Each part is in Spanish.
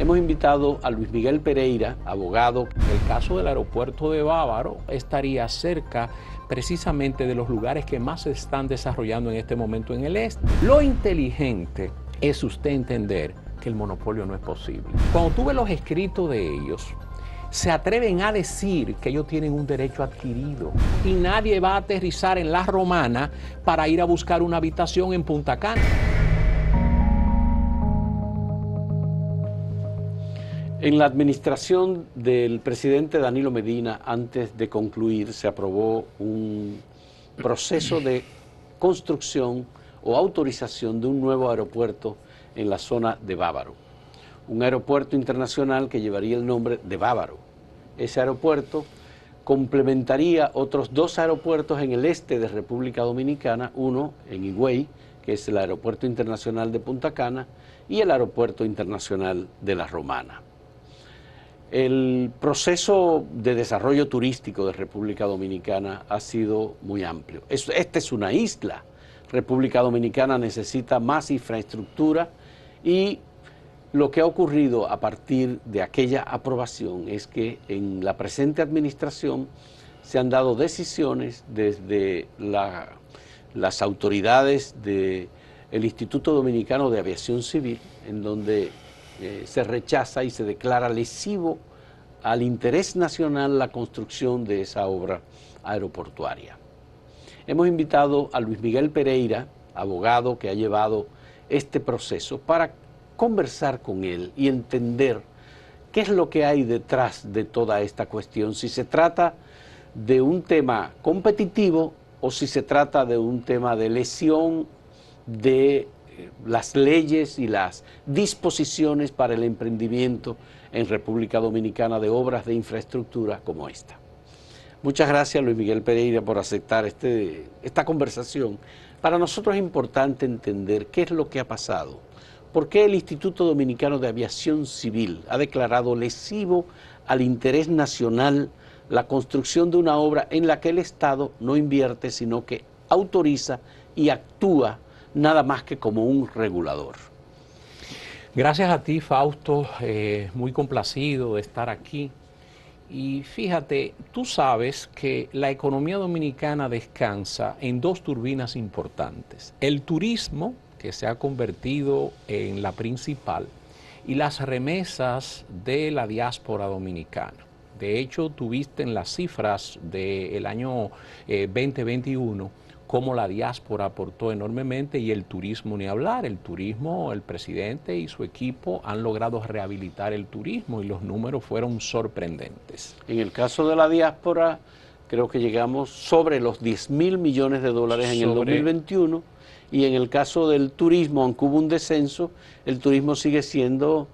Hemos invitado a Luis Miguel Pereira, abogado. El caso del aeropuerto de Bávaro estaría cerca precisamente de los lugares que más se están desarrollando en este momento en el este. Lo inteligente es usted entender que el monopolio no es posible. Cuando tú ves los escritos de ellos, se atreven a decir que ellos tienen un derecho adquirido y nadie va a aterrizar en La Romana para ir a buscar una habitación en Punta Cana. En la administración del presidente Danilo Medina, antes de concluir, se aprobó un proceso de construcción o autorización de un nuevo aeropuerto en la zona de Bávaro. Un aeropuerto internacional que llevaría el nombre de Bávaro. Ese aeropuerto complementaría otros dos aeropuertos en el este de República Dominicana, uno en Higüey, que es el Aeropuerto Internacional de Punta Cana, y el Aeropuerto Internacional de La Romana. El proceso de desarrollo turístico de República Dominicana ha sido muy amplio. Esta es una isla. República Dominicana necesita más infraestructura y lo que ha ocurrido a partir de aquella aprobación es que en la presente administración se han dado decisiones desde las autoridades del Instituto Dominicano de Aviación Civil, en donde se rechaza y se declara lesivo al interés nacional la construcción de esa obra aeroportuaria. Hemos invitado a Luis Miguel Pereira, abogado que ha llevado este proceso, para conversar con él y entender qué es lo que hay detrás de toda esta cuestión, si se trata de un tema competitivo o si se trata de un tema de lesión de las leyes y las disposiciones para el emprendimiento en República Dominicana de obras de infraestructura como esta. Muchas gracias, Luis Miguel Pereira, por aceptar esta conversación. Para nosotros es importante entender qué es lo que ha pasado, por qué el Instituto Dominicano de Aviación Civil ha declarado lesivo al interés nacional la construcción de una obra en la que el Estado no invierte, sino que autoriza y actúa nada más que como un regulador. Gracias a ti, Fausto, muy complacido de estar aquí. Y fíjate, tú sabes que la economía dominicana descansa en dos turbinas importantes: el turismo, que se ha convertido en la principal, y las remesas de la diáspora dominicana. De hecho, tuviste en las cifras del año 2021 cómo la diáspora aportó enormemente y el turismo ni hablar. El turismo, el presidente y su equipo han logrado rehabilitar el turismo y los números fueron sorprendentes. En el caso de la diáspora, creo que llegamos sobre los 10.000 millones de dólares en el 2021, y en el caso del turismo, aunque hubo un descenso, el turismo sigue siendo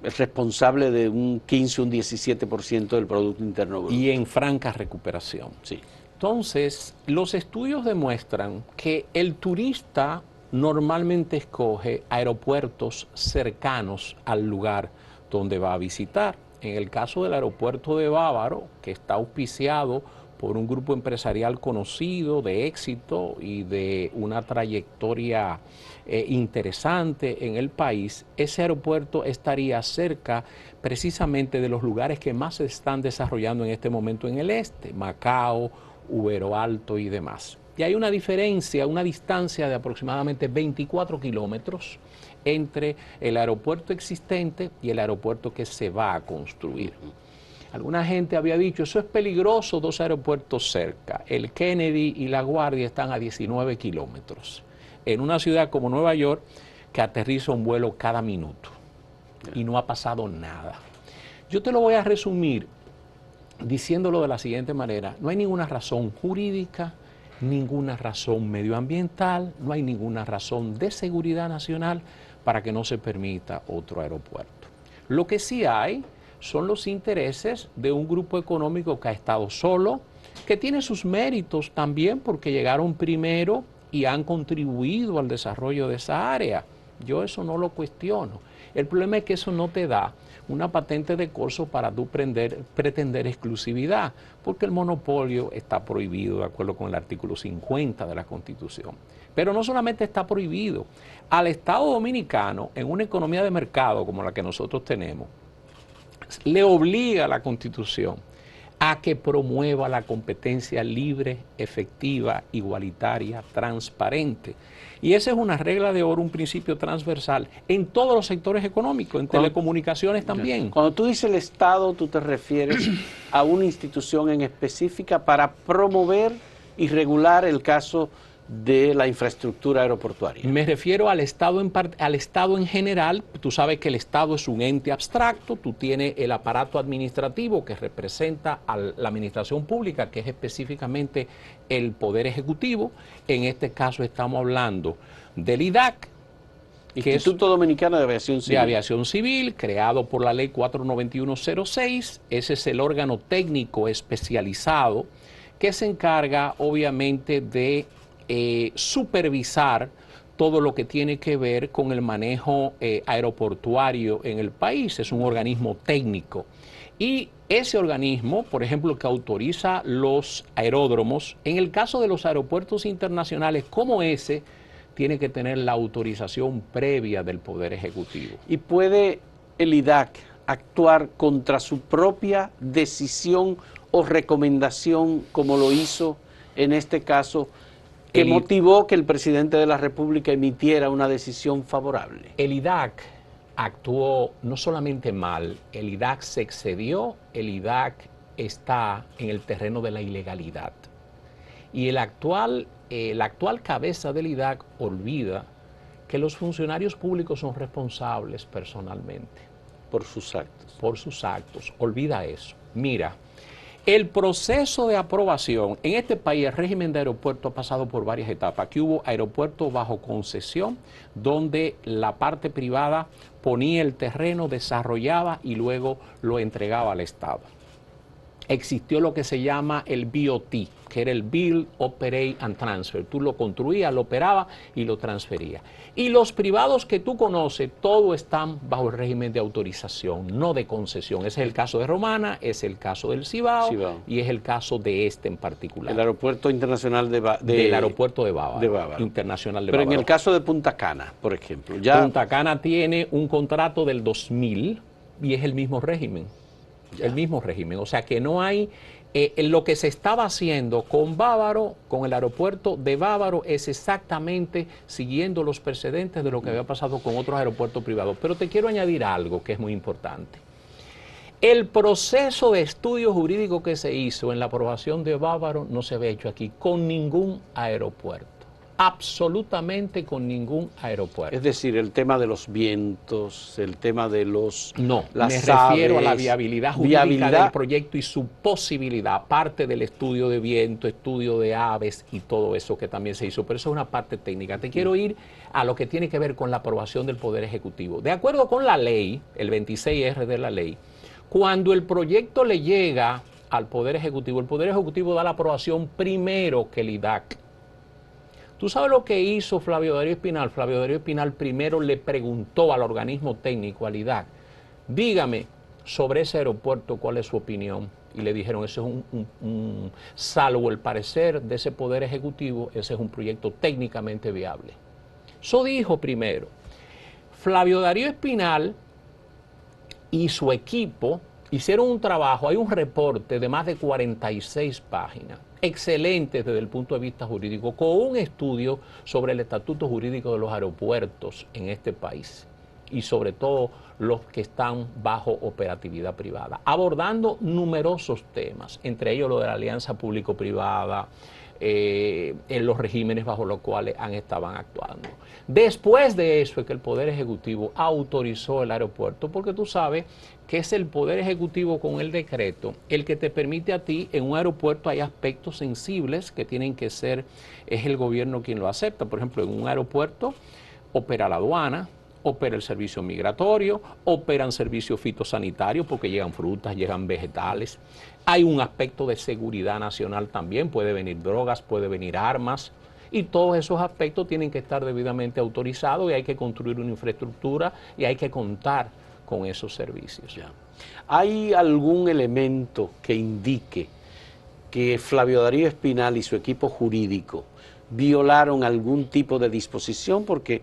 responsable de un 15, un 17% del Producto Interno Bruto. Y en franca recuperación. Sí. Entonces, los estudios demuestran que el turista normalmente escoge aeropuertos cercanos al lugar donde va a visitar. En el caso del aeropuerto de Bávaro, que está auspiciado por un grupo empresarial conocido, de éxito y de una trayectoria interesante en el país, ese aeropuerto estaría cerca precisamente de los lugares que más se están desarrollando en este momento en el este: Macao, Ubero Alto y demás. Y hay una diferencia, una distancia de aproximadamente 24 kilómetros entre el aeropuerto existente y el aeropuerto que se va a construir. Alguna gente había dicho, eso es peligroso, dos aeropuertos cerca. El Kennedy y La Guardia están a 19 kilómetros. En una ciudad como Nueva York, que aterriza un vuelo cada minuto. Y no ha pasado nada. Yo te lo voy a resumir diciéndolo de la siguiente manera: no hay ninguna razón jurídica, ninguna razón medioambiental, no hay ninguna razón de seguridad nacional para que no se permita otro aeropuerto. Lo que sí hay son los intereses de un grupo económico que ha estado solo, que tiene sus méritos también porque llegaron primero y han contribuido al desarrollo de esa área. Yo eso no lo cuestiono. El problema es que eso no te da una patente de corso para tú pretender exclusividad, porque el monopolio está prohibido de acuerdo con el artículo 50 de la Constitución. Pero no solamente está prohibido, al Estado dominicano, en una economía de mercado como la que nosotros tenemos, le obliga a la Constitución a que promueva la competencia libre, efectiva, igualitaria, transparente. Y esa es una regla de oro, un principio transversal en todos los sectores económicos, en telecomunicaciones también. Cuando tú dices el Estado, tú te refieres a una institución en específica para promover y regular el caso de la infraestructura aeroportuaria. Me refiero al Estado en general. Tú sabes que el Estado es un ente abstracto, tú tienes el aparato administrativo que representa a la administración pública, que es específicamente el Poder Ejecutivo. En este caso estamos hablando del IDAC, Instituto Dominicano de Aviación Civil. De Aviación Civil, creado por la Ley 49106. Ese es el órgano técnico especializado que se encarga, obviamente, de supervisar todo lo que tiene que ver con el manejo aeroportuario en el país. Es un organismo técnico. Y ese organismo, por ejemplo, que autoriza los aeródromos, en el caso de los aeropuertos internacionales como ese, tiene que tener la autorización previa del Poder Ejecutivo. ¿Y puede el IDAC actuar contra su propia decisión o recomendación, como lo hizo en este caso, que motivó que el presidente de la República emitiera una decisión favorable? El IDAC actuó no solamente mal, el IDAC se excedió, el IDAC está en el terreno de la ilegalidad. Y la actual cabeza del IDAC olvida que los funcionarios públicos son responsables personalmente. Por sus actos. Por sus actos. Olvida eso. Mira, el proceso de aprobación, en este país el régimen de aeropuerto ha pasado por varias etapas. Aquí hubo aeropuertos bajo concesión, donde la parte privada ponía el terreno, desarrollaba y luego lo entregaba al Estado. Existió lo que se llama el BOT, que era el Build, Operate and Transfer. Tú lo construías, lo operabas y lo transferías. Y los privados que tú conoces, todos están bajo el régimen de autorización, no de concesión. Ese es el caso de Romana, es el caso del Cibao y es el caso de este en particular. El aeropuerto internacional del aeropuerto de Bávaro. De Bávaro. Internacional de Pero Bávaro. en el caso de Punta Cana, por ejemplo. Punta Cana tiene un contrato del 2000 y es el mismo régimen. Ya. El mismo régimen, o sea que no hay, lo que se estaba haciendo con Bávaro, con el aeropuerto de Bávaro, es exactamente siguiendo los precedentes de lo que había pasado con otros aeropuertos privados. Pero te quiero añadir algo que es muy importante. El proceso de estudio jurídico que se hizo en la aprobación de Bávaro no se había hecho aquí con ningún aeropuerto. Absolutamente con ningún aeropuerto. Es decir, el tema de los vientos, el tema de los... No, me refiero a la viabilidad jurídica del proyecto y su posibilidad, parte del estudio de viento, estudio de aves y todo eso que también se hizo, pero eso es una parte técnica. Te quiero ir a lo que tiene que ver con la aprobación del Poder Ejecutivo. De acuerdo con la ley, el 26R de la ley, cuando el proyecto le llega al Poder Ejecutivo, el Poder Ejecutivo da la aprobación primero que el IDAC. ¿Tú sabes lo que hizo Flavio Darío Espinal? Flavio Darío Espinal primero le preguntó al organismo técnico, al IDAC, dígame sobre ese aeropuerto, ¿cuál es su opinión? Y le dijeron, ese es salvo el parecer de ese Poder Ejecutivo, ese es un proyecto técnicamente viable. Eso dijo primero. Flavio Darío Espinal y su equipo hicieron un trabajo, hay un reporte de más de 46 páginas, excelentes desde el punto de vista jurídico, con un estudio sobre el estatuto jurídico de los aeropuertos en este país y sobre todo los que están bajo operatividad privada, abordando numerosos temas, entre ellos lo de la alianza público-privada, en los regímenes bajo los cuales estaban actuando. Después de eso es que el Poder Ejecutivo autorizó el aeropuerto, porque tú sabes que es el Poder Ejecutivo con el decreto el que te permite a ti, en un aeropuerto hay aspectos sensibles que tienen que ser, es el gobierno quien lo acepta. Por ejemplo, en un aeropuerto opera la aduana, opera el servicio migratorio, operan servicios fitosanitarios porque llegan frutas, llegan vegetales. Hay un aspecto de seguridad nacional también, puede venir drogas, puede venir armas. y todos esos aspectos tienen que estar debidamente autorizados y hay que construir una infraestructura y hay que contar con esos servicios. Ya. ¿Hay algún elemento que indique que Flavio Darío Espinal y su equipo jurídico violaron algún tipo de disposición? Porque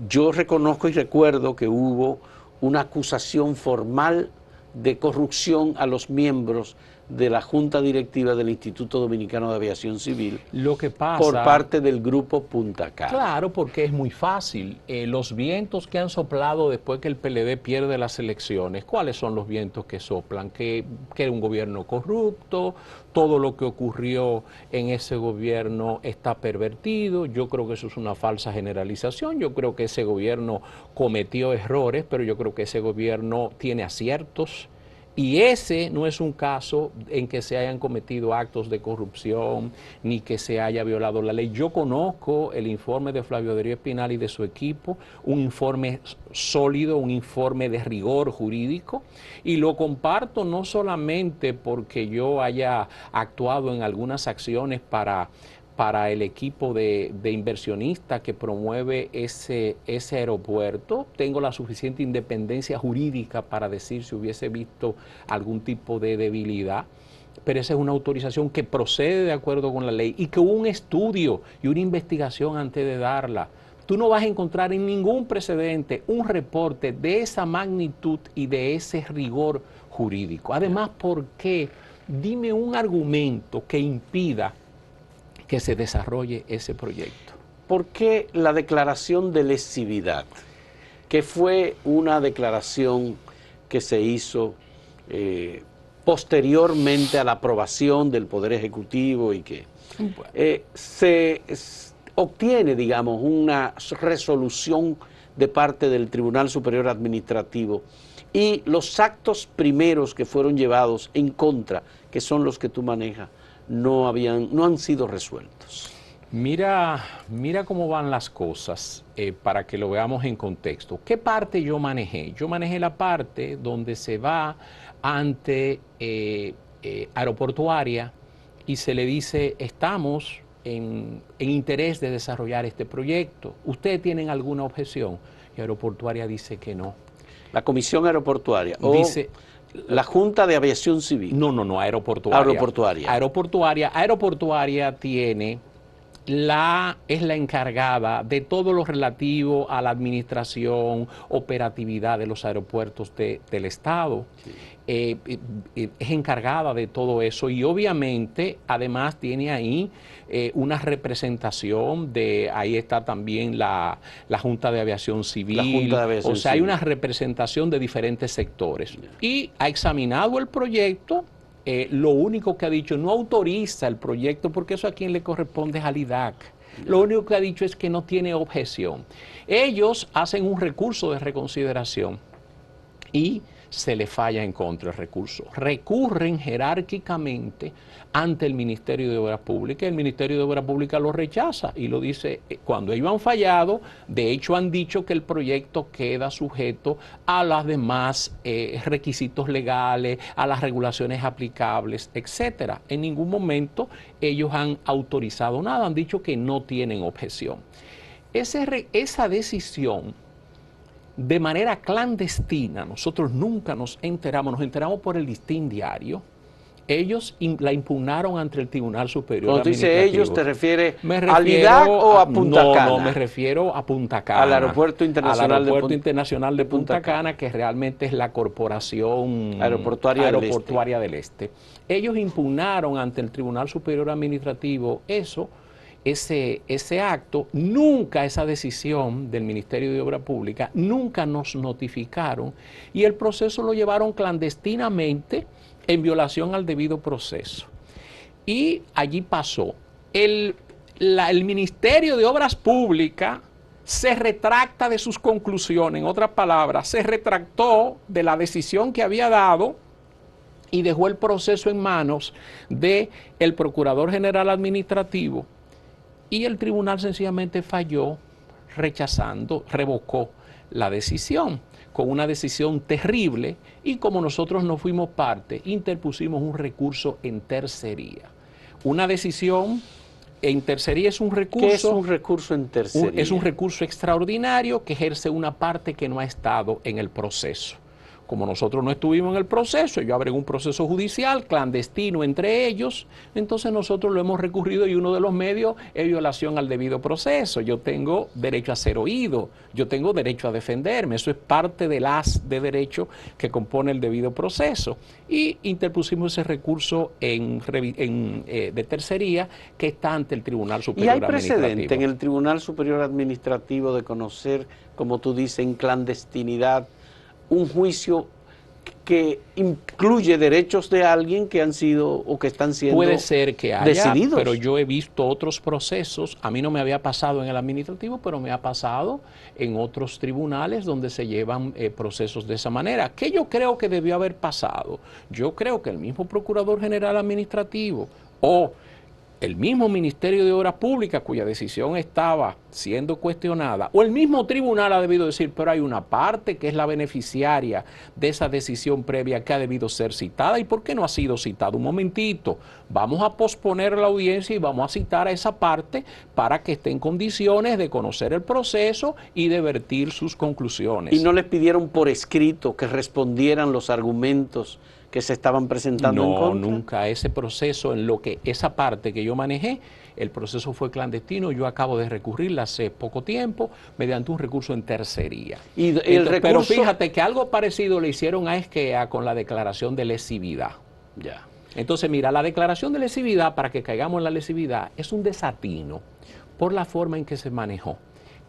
yo reconozco y recuerdo que hubo una acusación formal de corrupción a los miembros de la Junta Directiva del Instituto Dominicano de Aviación Civil. Lo que pasa, por parte del grupo Punta Cana. Claro, porque es muy fácil. Los vientos que han soplado después que el PLD pierde las elecciones, ¿cuáles son los vientos que soplan? Que era un gobierno corrupto, todo lo que ocurrió en ese gobierno está pervertido. Yo creo que eso es una falsa generalización. Yo creo que ese gobierno cometió errores, pero yo creo que ese gobierno tiene aciertos. Y ese no es un caso en que se hayan cometido actos de corrupción ni que se haya violado la ley. Yo conozco el informe de Flavio Darío Espinal y de su equipo, un informe sólido, un informe de rigor jurídico, y lo comparto no solamente porque yo haya actuado en algunas acciones para el equipo de inversionistas que promueve ese aeropuerto. Tengo la suficiente independencia jurídica para decir si hubiese visto algún tipo de debilidad, pero esa es una autorización que procede de acuerdo con la ley y que hubo un estudio y una investigación antes de darla. Tú no vas a encontrar en ningún precedente un reporte de esa magnitud y de ese rigor jurídico. Además, ¿por qué? Dime un argumento que impida que se desarrolle ese proyecto. ¿Por qué la declaración de lesividad, que fue una declaración que se hizo posteriormente a la aprobación del Poder Ejecutivo y que se obtiene, digamos, una resolución de parte del Tribunal Superior Administrativo y los actos primeros que fueron llevados en contra, que son los que tú manejas, no han sido resueltos? Mira cómo van las cosas para que lo veamos en contexto. ¿Qué parte yo manejé? Yo manejé la parte donde se va ante aeroportuaria y se le dice, estamos en interés de desarrollar este proyecto. ¿Ustedes tienen alguna objeción? Y aeroportuaria dice que no. La Comisión Aeroportuaria dice... La Junta de Aviación Civil. No, aeroportuaria. Aeroportuaria tiene es la encargada de todo lo relativo a la administración, operatividad de los aeropuertos del Estado. Sí. Es encargada de todo eso y obviamente además tiene ahí una representación ahí está también la Junta de Aviación Civil, o sea, hay una representación de diferentes sectores. Yeah. Y ha examinado el proyecto. Lo único que ha dicho, no autoriza el proyecto porque eso a quien le corresponde es al IDAC. Lo único que ha dicho es que no tiene objeción. Ellos hacen un recurso de reconsideración y se le falla en contra el recurso. Recurren jerárquicamente ante el Ministerio de Obras Públicas. El Ministerio de Obras Públicas lo rechaza y lo dice, cuando ellos han fallado, de hecho han dicho que el proyecto queda sujeto a los demás requisitos legales, a las regulaciones aplicables, etcétera. En ningún momento ellos han autorizado nada, han dicho que no tienen objeción. Esa decisión, de manera clandestina, nosotros nunca nos enteramos por el Listín Diario. Ellos la impugnaron ante el Tribunal Superior Cuando Administrativo. Dice ellos, ¿te refieres al IDAC o a Punta Cana? No, me refiero a Punta Cana. Al Aeropuerto Internacional de Punta Cana, que realmente es la Corporación Aeroportuaria del Este. Ellos impugnaron ante el Tribunal Superior Administrativo ese acto. Nunca esa decisión del Ministerio de Obras Públicas, nunca nos notificaron y el proceso lo llevaron clandestinamente en violación al debido proceso. Y allí pasó. El Ministerio de Obras Públicas se retracta de sus conclusiones, en otras palabras, se retractó de la decisión que había dado y dejó el proceso en manos del Procurador General Administrativo. Y el tribunal sencillamente falló revocó la decisión, con una decisión terrible, y como nosotros no fuimos parte, interpusimos un recurso en tercería. Una decisión en tercería es un recurso. ¿Qué es un recurso en tercería? Es un recurso extraordinario que ejerce una parte que no ha estado en el proceso. Como nosotros no estuvimos en el proceso, yo abrí un proceso judicial clandestino entre ellos, entonces nosotros lo hemos recurrido y uno de los medios es violación al debido proceso. Yo tengo derecho a ser oído, yo tengo derecho a defenderme, eso es parte del haz de derecho que compone el debido proceso. Y interpusimos ese recurso de tercería que está ante el Tribunal Superior Administrativo. ¿Y hay precedente en el Tribunal Superior Administrativo de conocer, como tú dices, en clandestinidad, un juicio que incluye derechos de alguien que han sido o que están siendo puede ser que haya, decididos? Pero yo he visto otros procesos, a mí no me había pasado en el administrativo, pero me ha pasado en otros tribunales donde se llevan procesos de esa manera. ¿Qué yo creo que debió haber pasado? Yo creo que el mismo Procurador General Administrativo o el mismo Ministerio de Obras Públicas, cuya decisión estaba siendo cuestionada, o el mismo tribunal ha debido decir, pero hay una parte que es la beneficiaria de esa decisión previa que ha debido ser citada. ¿Y por qué no ha sido citada? Un momentito, vamos a posponer la audiencia y vamos a citar a esa parte para que esté en condiciones de conocer el proceso y de vertir sus conclusiones. ¿Y no les pidieron por escrito que respondieran los argumentos que se estaban presentando en contra? No, nunca. Ese proceso, en lo que esa parte que yo manejé, el proceso fue clandestino. Yo acabo de recurrirla hace poco tiempo mediante un recurso en tercería. ¿Y el recurso? Pero fíjate que algo parecido le hicieron a Esquea con la declaración de lesividad. Ya. Entonces, mira, la declaración de lesividad, para que caigamos en la lesividad, es un desatino por la forma en que se manejó.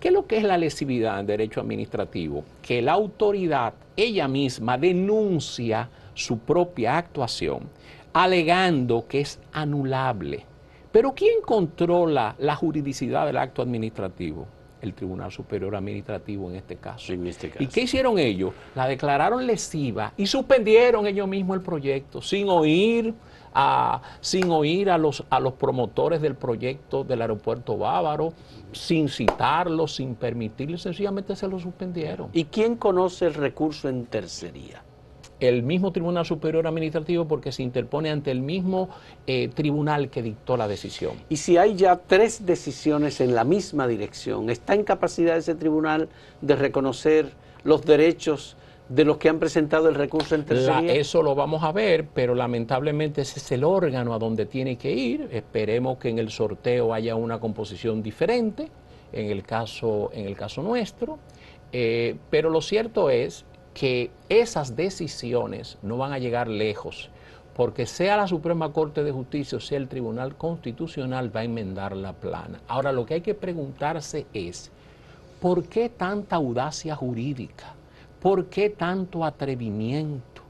¿Qué es lo que es la lesividad en derecho administrativo? Que la autoridad, ella misma, denuncia su propia actuación, alegando que es anulable. Pero ¿quién controla la juridicidad del acto administrativo? El Tribunal Superior Administrativo en este caso. En este caso. ¿Y qué hicieron ellos? La declararon lesiva y suspendieron ellos mismos el proyecto, sin oír a los promotores del proyecto del aeropuerto Bávaro, sin citarlos, sin permitirles, sencillamente se lo suspendieron. ¿Y quién conoce el recurso en tercería? El mismo Tribunal Superior Administrativo, porque se interpone ante el mismo tribunal que dictó la decisión. Y si hay ya 3 decisiones en la misma dirección, ¿está en capacidad ese tribunal de reconocer los derechos de los que han presentado el recurso en tercería? Eso lo vamos a ver, pero lamentablemente ese es el órgano a donde tiene que ir. Esperemos que en el sorteo haya una composición diferente, en el caso nuestro. Pero lo cierto es que esas decisiones no van a llegar lejos, porque sea la Suprema Corte de Justicia o sea el Tribunal Constitucional va a enmendar la plana. Ahora, lo que hay que preguntarse es, ¿por qué tanta audacia jurídica? ¿Por qué tanto atrevimiento?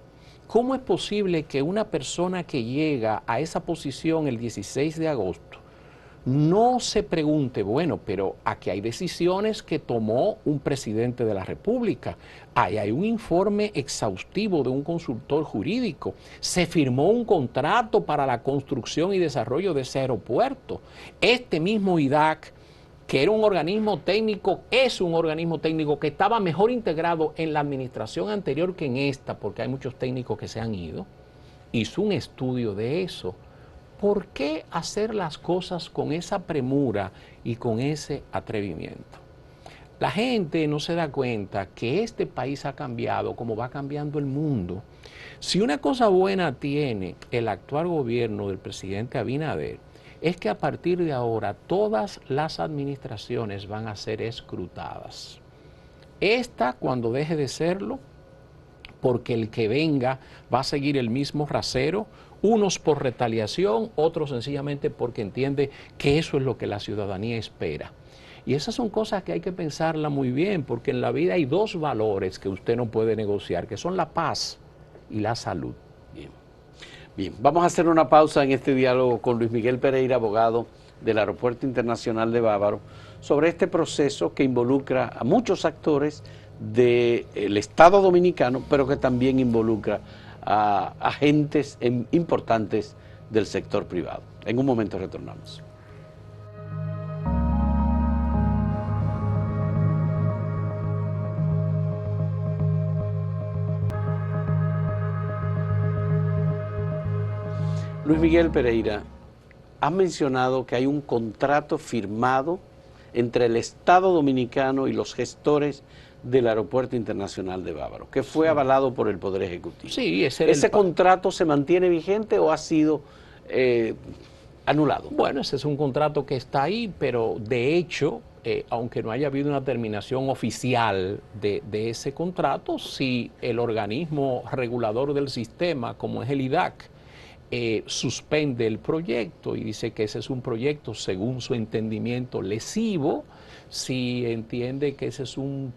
¿Cómo es posible que una persona que llega a esa posición el 16 de agosto no se pregunte, bueno, pero aquí hay decisiones que tomó un presidente de la República, ahí hay un informe exhaustivo de un consultor jurídico, se firmó un contrato para la construcción y desarrollo de ese aeropuerto? Este mismo IDAC, que era un organismo técnico, es un organismo técnico que estaba mejor integrado en la administración anterior que en esta, porque hay muchos técnicos que se han ido, hizo un estudio de eso. ¿Por qué hacer las cosas con esa premura y con ese atrevimiento? La gente no se da cuenta que este país ha cambiado como va cambiando el mundo. Si una cosa buena tiene el actual gobierno del presidente Abinader, es que a partir de ahora todas las administraciones van a ser escrutadas. Esta, cuando deje de serlo, porque el que venga va a seguir el mismo rasero, unos por retaliación, otros sencillamente porque entiende que eso es lo que la ciudadanía espera. Y esas son cosas que hay que pensarla muy bien, porque en la vida hay 2 valores que usted no puede negociar, que son la paz y la salud. Bien. Bien, vamos a hacer una pausa en este diálogo con Luis Miguel Pereira, abogado del Aeropuerto Internacional de Bávaro, sobre este proceso que involucra a muchos actores del Estado Dominicano, pero que también involucra a agentes importantes del sector privado. En un momento retornamos. Luis Miguel Pereira, has mencionado que hay un contrato firmado entre el Estado Dominicano y los gestores del Aeropuerto Internacional de Bávaro, que fue avalado por el Poder Ejecutivo. Sí, ¿ese contrato se mantiene vigente o ha sido anulado? Bueno, ese es un contrato que está ahí, pero de hecho, aunque no haya habido una terminación oficial de ese contrato, si el organismo regulador del sistema, como es el IDAC, suspende el proyecto y dice que ese es un proyecto, según su entendimiento, lesivo, si entiende que ese es un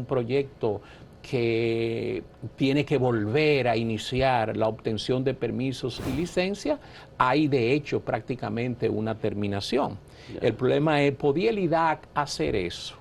proyecto que tiene que volver a iniciar la obtención de permisos y licencias, hay de hecho prácticamente una terminación. El problema es, ¿podía el IDAC hacer eso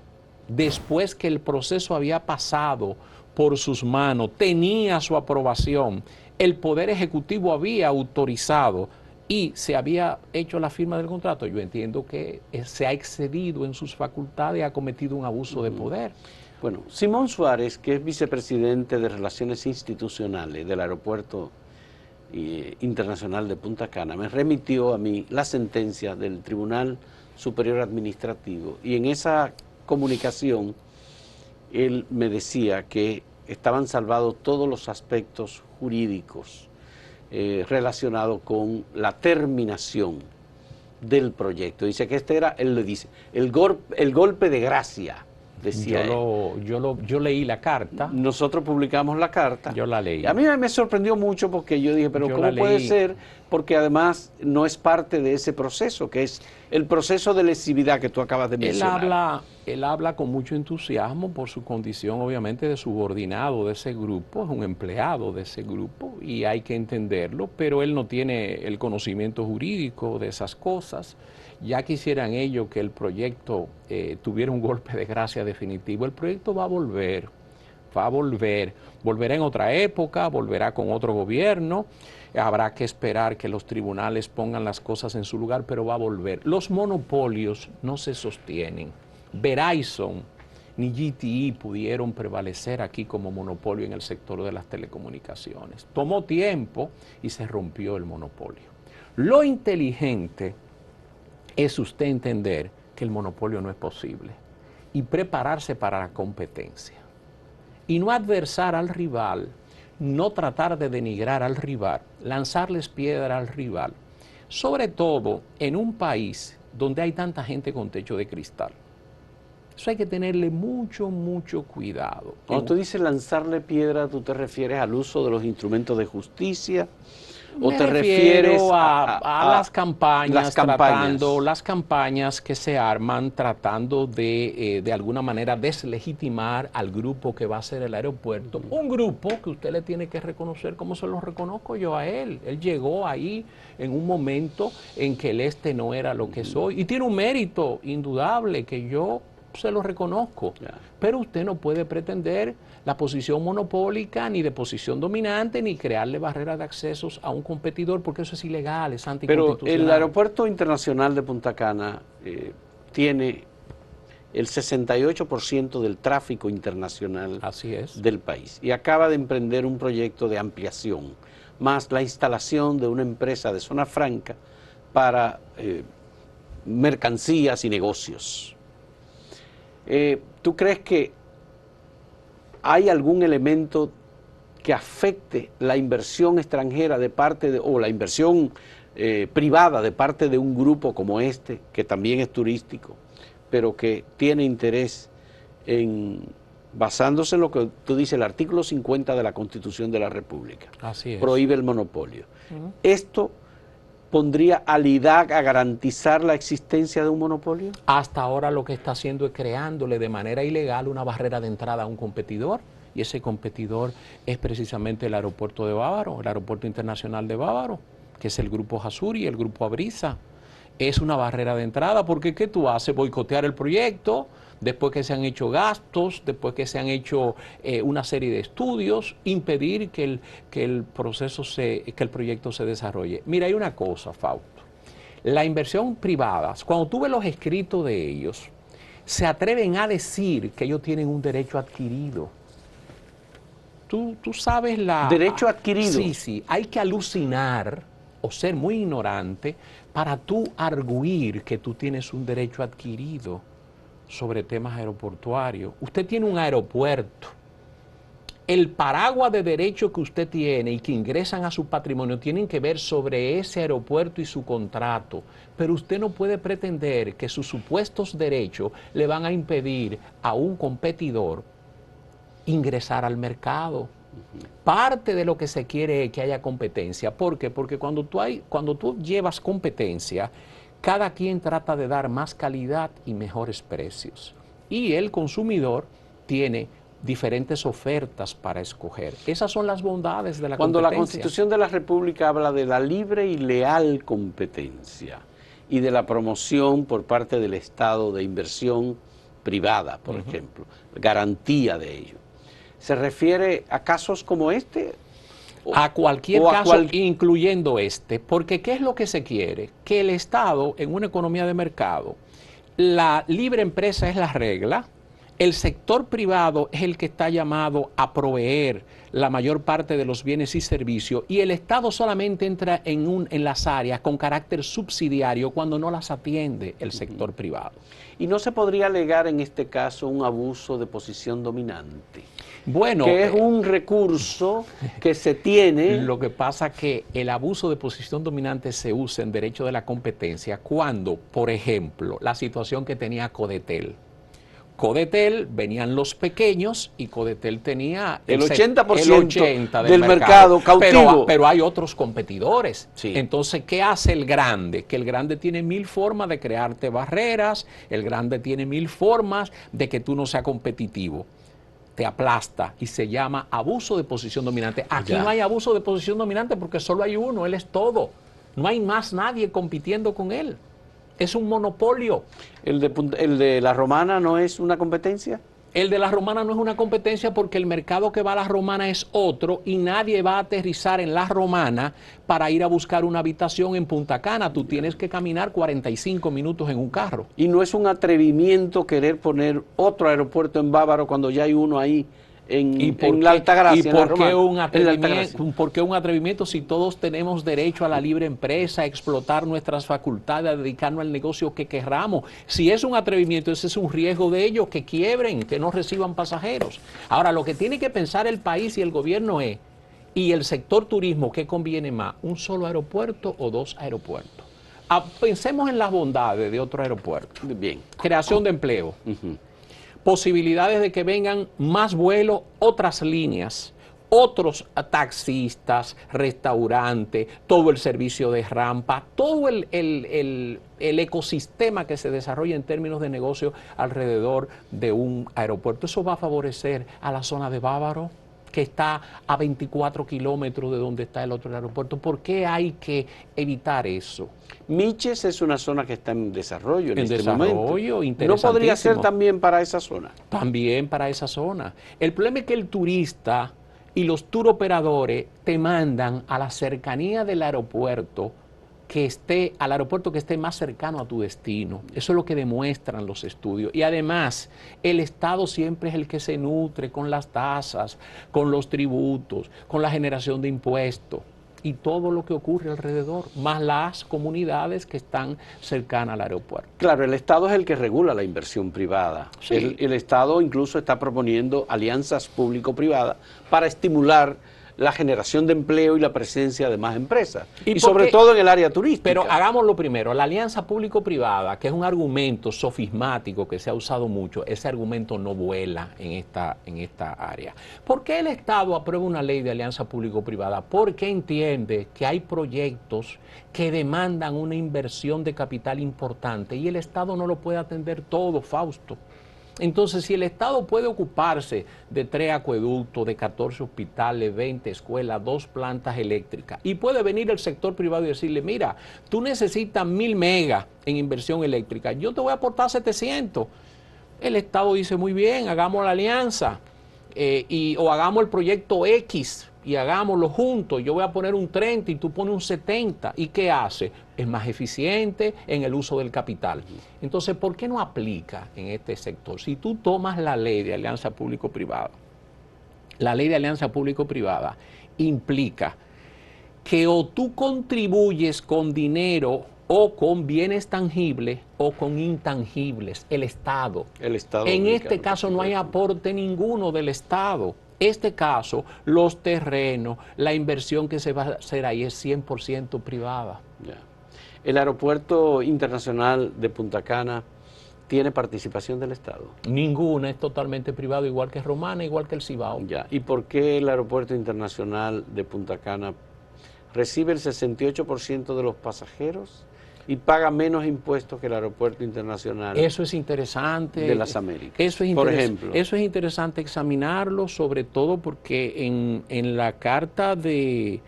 después que el proceso había pasado por sus manos, tenía su aprobación, el Poder Ejecutivo había autorizado y se había hecho la firma del contrato? Yo entiendo que se ha excedido en sus facultades y ha cometido un abuso de poder. Bueno, Simón Suárez, que es vicepresidente de Relaciones Institucionales del Aeropuerto Internacional de Punta Cana, me remitió a mí la sentencia del Tribunal Superior Administrativo, y en esa comunicación él me decía que estaban salvados todos los aspectos jurídicos relacionados con la terminación del proyecto. Dice que este era, él le dice, el golpe de gracia. Yo leí la carta. Nosotros publicamos la carta. Yo la leí. A mí me sorprendió mucho porque yo dije, pero ¿cómo puede ser? Porque además no es parte de ese proceso, que es el proceso de lesividad que tú acabas de mencionar. Él habla con mucho entusiasmo por su condición, obviamente, de subordinado de ese grupo, es un empleado de ese grupo y hay que entenderlo, pero él no tiene el conocimiento jurídico de esas cosas. Ya quisieran ellos que el proyecto tuviera un golpe de gracia definitivo. El proyecto va a volver, volverá en otra época, volverá con otro gobierno, habrá que esperar que los tribunales pongan las cosas en su lugar, pero va a volver. Los monopolios no se sostienen. Verizon ni GTE pudieron prevalecer aquí como monopolio en el sector de las telecomunicaciones. Tomó tiempo y se rompió el monopolio. Lo inteligente es usted entender que el monopolio no es posible y prepararse para la competencia. Y no adversar al rival, no tratar de denigrar al rival, lanzarles piedra al rival, sobre todo en un país donde hay tanta gente con techo de cristal. Eso hay que tenerle mucho, mucho cuidado. Cuando tú dices lanzarle piedra, ¿tú te refieres al uso de los instrumentos de justicia? ¿O te refieres a las campañas, las campañas que se arman tratando de alguna manera deslegitimar al grupo que va a ser el aeropuerto? Un grupo que usted le tiene que reconocer como se lo reconozco yo a él. Él llegó ahí en un momento en que el este no era lo que soy y tiene un mérito indudable que yo se lo reconozco, pero usted no puede pretender la posición monopólica, ni de posición dominante, ni crearle barreras de accesos a un competidor, porque eso es ilegal, es anticonstitucional. Pero el Aeropuerto Internacional de Punta Cana tiene el 68% del tráfico internacional del país y acaba de emprender un proyecto de ampliación, más la instalación de una empresa de zona franca para mercancías y negocios. ¿Tú crees que hay algún elemento que afecte la inversión extranjera de parte de, o la inversión privada de parte de un grupo como este, que también es turístico, pero que tiene interés en, basándose en lo que tú dices, el artículo 50 de la Constitución de la República? Así es. Prohíbe el monopolio. ¿Esto pondría al IDAC a garantizar la existencia de un monopolio? Hasta ahora lo que está haciendo es creándole de manera ilegal una barrera de entrada a un competidor, y ese competidor es precisamente el aeropuerto de Bávaro, el aeropuerto internacional de Bávaro, que es el grupo Jasuri, el grupo Abrisa. Es una barrera de entrada porque ¿qué tú haces? Boicotear el proyecto, después que se han hecho gastos, después que se han hecho una serie de estudios, impedir que el proyecto se desarrolle. Mira, hay una cosa, Fausto. La inversión privada, cuando tú ves los escritos de ellos, se atreven a decir que ellos tienen un derecho adquirido. Tú sabes la... ¿Derecho adquirido? Sí, hay que alucinar o ser muy ignorante para tú arguir que tú tienes un derecho adquirido sobre temas aeroportuarios. Usted tiene un aeropuerto. El paraguas de derechos que usted tiene y que ingresan a su patrimonio tienen que ver sobre ese aeropuerto y su contrato, pero usted no puede pretender que sus supuestos derechos le van a impedir a un competidor ingresar al mercado. Parte de lo que se quiere es que haya competencia. ¿Por qué? Porque cuando tú llevas competencia, cada quien trata de dar más calidad y mejores precios. Y el consumidor tiene diferentes ofertas para escoger. Esas son las bondades de la Cuando competencia. la Constitución de la República habla de la libre y leal competencia y de la promoción por parte del Estado de inversión privada, por ejemplo, garantía de ello, ¿se refiere a casos como este? A cualquier caso, incluyendo este, porque ¿qué es lo que se quiere? Que el Estado, en una economía de mercado, la libre empresa es la regla, el sector privado es el que está llamado a proveer la mayor parte de los bienes y servicios y el Estado solamente entra en las áreas con carácter subsidiario cuando no las atiende el sector privado. ¿Y no se podría alegar en este caso un abuso de posición dominante? Bueno, que es un recurso que se tiene. Lo que pasa es que el abuso de posición dominante se usa en derecho de la competencia cuando, por ejemplo, la situación que tenía Codetel. Codetel venían los pequeños y Codetel tenía el 80% del mercado cautivo. Pero hay otros competidores. Sí. Entonces, ¿qué hace el grande? Que el grande tiene 1000 formas de crearte barreras, el grande tiene 1000 formas de que tú no seas competitivo. Te aplasta y se llama abuso de posición dominante. Aquí no hay abuso de posición dominante porque solo hay uno, él es todo. No hay más nadie compitiendo con él. Es un monopolio. ¿El de la Romana no es una competencia? El de la Romana no es una competencia porque el mercado que va a la Romana es otro y nadie va a aterrizar en la Romana para ir a buscar una habitación en Punta Cana. Tú tienes que caminar 45 minutos en un carro. ¿Y no es un atrevimiento querer poner otro aeropuerto en Bávaro cuando ya hay uno ahí en la Altagracia? ¿Y por qué un atrevimiento si todos tenemos derecho a la libre empresa, a explotar nuestras facultades, a dedicarnos al negocio que querramos? Si es un atrevimiento, ese es un riesgo de ellos, que quiebren, que no reciban pasajeros. Ahora, lo que tiene que pensar el país y el gobierno es, y el sector turismo, ¿qué conviene más? ¿Un solo aeropuerto o 2 aeropuertos? Pensemos en las bondades de otro aeropuerto. Bien. Creación de empleo. Posibilidades de que vengan más vuelos, otras líneas, otros taxistas, restaurantes, todo el servicio de rampa, todo el ecosistema que se desarrolla en términos de negocio alrededor de un aeropuerto. Eso va a favorecer a la zona de Bávaro, que está a 24 kilómetros de donde está el otro aeropuerto. ¿Por qué hay que evitar eso? Miches es una zona que está en desarrollo en este momento. ¿No podría ser también para esa zona? También para esa zona. El problema es que el turista y los tour operadores te mandan a la cercanía del aeropuerto que esté más cercano a tu destino. Eso es lo que demuestran los estudios. Y además, el Estado siempre es el que se nutre con las tasas, con los tributos, con la generación de impuestos y todo lo que ocurre alrededor, más las comunidades que están cercanas al aeropuerto. Claro, el Estado es el que regula la inversión privada. Sí. El Estado incluso está proponiendo alianzas público-privadas para estimular la generación de empleo y la presencia de más empresas. Y sobre todo en el área turística. Pero hagámoslo primero, la alianza público-privada, que es un argumento sofismático que se ha usado mucho, ese argumento no vuela en esta área. ¿Por qué el Estado aprueba una ley de alianza público-privada? Porque entiende que hay proyectos que demandan una inversión de capital importante y el Estado no lo puede atender todo, Fausto. Entonces, si el Estado puede ocuparse de 3 acueductos, de 14 hospitales, 20 escuelas, 2 plantas eléctricas, y puede venir el sector privado y decirle, mira, tú necesitas 1000 megas en inversión eléctrica, yo te voy a aportar 700. El Estado dice, muy bien, hagamos la alianza, o hagamos el proyecto X, y hagámoslo juntos, yo voy a poner un 30 y tú pones un 70, ¿y qué hace? Es más eficiente en el uso del capital. Entonces, ¿por qué no aplica en este sector? Si tú tomas la ley de alianza público-privada, la ley de alianza público-privada implica que o tú contribuyes con dinero o con bienes tangibles o con intangibles, el Estado. El Estado En dominicano, este caso no hay aporte ninguno del Estado. Este caso, los terrenos, la inversión que se va a hacer ahí es 100% privada. Ya. El aeropuerto internacional de Punta Cana tiene participación del Estado. Ninguna, es totalmente privado, igual que Romana, igual que el Cibao. Ya. ¿Y por qué el aeropuerto internacional de Punta Cana recibe el 68% de los pasajeros y paga menos impuestos que el aeropuerto internacional Eso es interesante. de las Américas? Eso es por ejemplo. Eso es interesante examinarlo, sobre todo porque en la carta del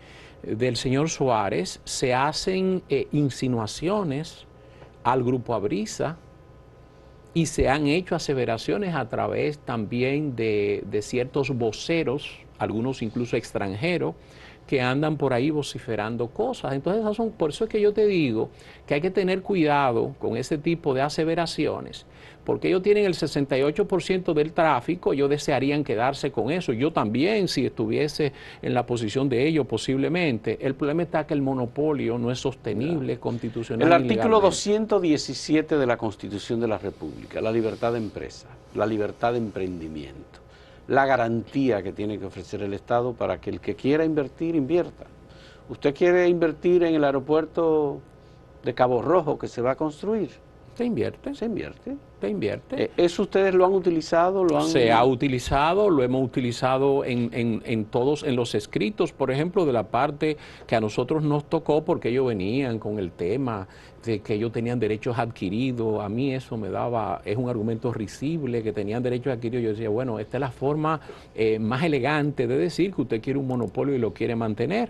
señor Suárez se hacen insinuaciones al Grupo Abrisa y se han hecho aseveraciones a través también de ciertos voceros, algunos incluso extranjeros, que andan por ahí vociferando cosas. Entonces, por eso es que yo te digo que hay que tener cuidado con ese tipo de aseveraciones, porque ellos tienen el 68% del tráfico, ellos desearían quedarse con eso. Yo también, si estuviese en la posición de ellos, posiblemente. El problema está que el monopolio no es sostenible constitucional. El artículo 217 de la Constitución de la República, la libertad de empresa, la libertad de emprendimiento, la garantía que tiene que ofrecer el Estado para que el que quiera invertir, invierta. ¿Usted quiere invertir en el aeropuerto de Cabo Rojo que se va a construir? ¿Se invierte? Se invierte. ¿Se invierte? ¿Eso ustedes lo han utilizado? Se ha utilizado, lo hemos utilizado en todos, en los escritos, por ejemplo, de la parte que a nosotros nos tocó, porque ellos venían con el tema de que ellos tenían derechos adquiridos. A mí eso me daba, es un argumento risible, que tenían derechos adquiridos. Yo decía, bueno, esta es la forma más elegante de decir que usted quiere un monopolio y lo quiere mantener.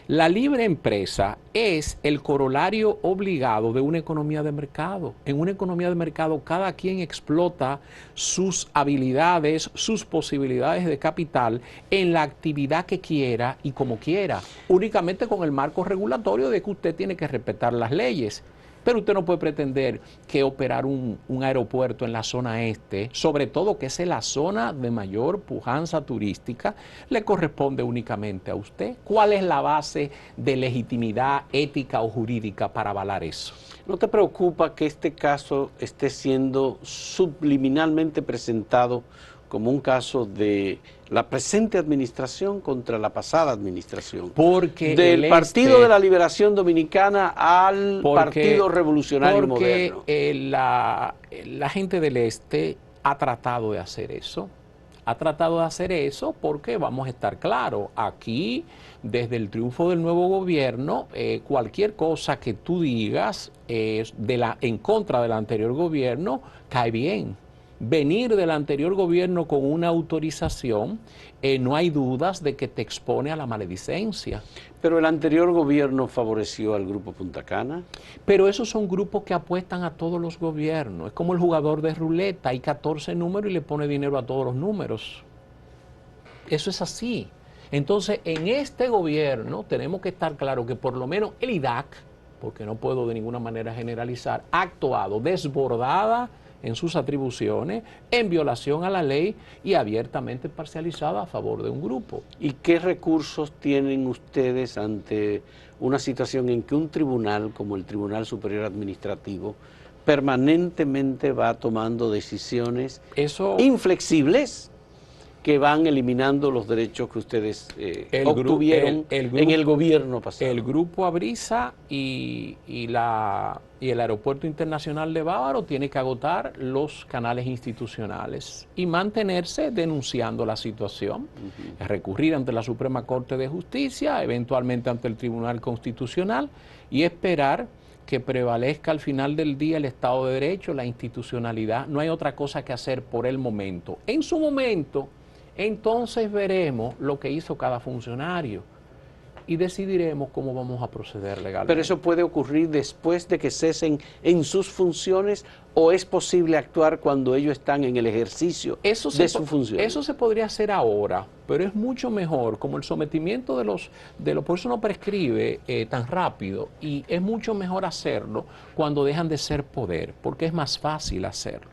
La libre empresa es el corolario obligado de una economía de mercado. En una economía de mercado, cada quien explota sus habilidades, sus posibilidades de capital en la actividad que quiera y como quiera, únicamente con el marco regulatorio de que usted tiene que respetar las leyes. Pero usted no puede pretender que operar un aeropuerto en la zona este, sobre todo que es la zona de mayor pujanza turística, le corresponde únicamente a usted. ¿Cuál es la base de legitimidad ética o jurídica para avalar eso? ¿No te preocupa que este caso esté siendo subliminalmente presentado como un caso de la presente administración contra la pasada administración? Porque del Partido de la Liberación Dominicana al Partido Revolucionario Moderno. La gente del Este ha tratado de hacer eso. Ha tratado de hacer eso porque, vamos a estar claros, aquí, desde el triunfo del nuevo gobierno, cualquier cosa que tú digas en contra del anterior gobierno, cae bien. Venir del anterior gobierno con una autorización, no hay dudas de que te expone a la maledicencia. Pero el anterior gobierno favoreció al Grupo Punta Cana. Pero esos son grupos que apuestan a todos los gobiernos. Es como el jugador de ruleta, hay 14 números y le pone dinero a todos los números. Eso es así. Entonces, en este gobierno tenemos que estar claros que por lo menos el IDAC, porque no puedo de ninguna manera generalizar, ha actuado desbordada en sus atribuciones, en violación a la ley y abiertamente parcializada a favor de un grupo. ¿Y qué recursos tienen ustedes ante una situación en que un tribunal, como el Tribunal Superior Administrativo, permanentemente va tomando decisiones inflexibles que van eliminando los derechos que ustedes obtuvieron en el gobierno pasado? El Grupo Abrisa y el Aeropuerto Internacional de Bávaro tiene que agotar los canales institucionales y mantenerse denunciando la situación, recurrir ante la Suprema Corte de Justicia, eventualmente ante el Tribunal Constitucional y esperar que prevalezca al final del día el Estado de Derecho, la institucionalidad. No hay otra cosa que hacer por el momento. En su momento, entonces veremos lo que hizo cada funcionario y decidiremos cómo vamos a proceder legalmente. ¿Pero eso puede ocurrir después de que cesen en sus funciones o es posible actuar cuando ellos están en el ejercicio de su función? Eso se podría hacer ahora, pero es mucho mejor, como el sometimiento de los por eso no prescribe tan rápido, y es mucho mejor hacerlo cuando dejan de ser poder, porque es más fácil hacerlo.